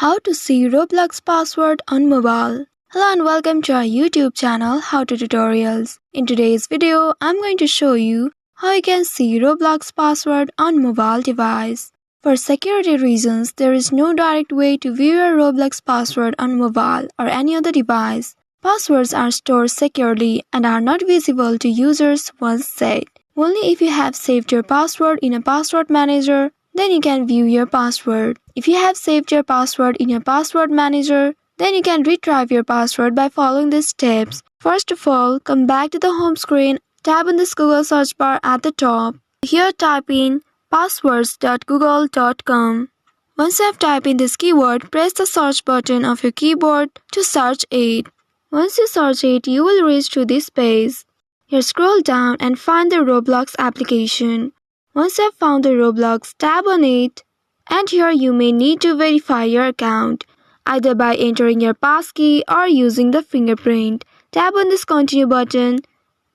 How to see Roblox password on mobile. Hello and welcome to our YouTube channel How to Tutorials. In today's video, I'm going to show you how you can see Roblox password on mobile device. For security reasons, there is no direct way to view your Roblox password on mobile or any other device. Passwords are stored securely and are not visible to users once set. Only if you have saved your password in a password manager, then you can view your password. If you have saved your password in your password manager, then you can retrieve your password by following these steps. First of all, come back to the home screen, tap on this Google search bar at the top. Here type in passwords.google.com. Once you have typed in this keyword, press the search button of your keyboard to search it. Once you search it, you will reach to this page. Here scroll down and find the Roblox application. Once you have found the Roblox, tap on it, and here you may need to verify your account, either by entering your passkey or using the fingerprint. Tap on this continue button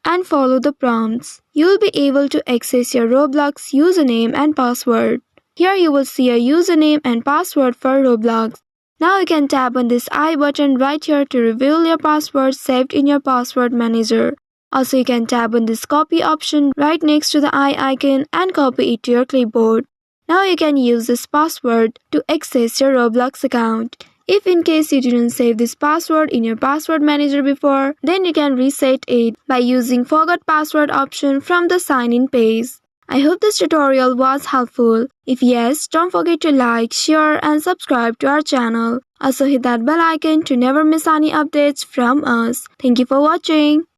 and follow the prompts. You will be able to access your Roblox username and password. Here you will see a username and password for Roblox. Now you can tap on this I button right here to reveal your password saved in your password manager. Also, you can tap on this copy option right next to the I icon and copy it to your clipboard. Now you can use this password to access your Roblox account. If in case you didn't save this password in your password manager before, then you can reset it by using forgot password option from the sign in page. I hope this tutorial was helpful. If yes, don't forget to like, share and subscribe to our channel. Also hit that bell icon to never miss any updates from us. Thank you for watching.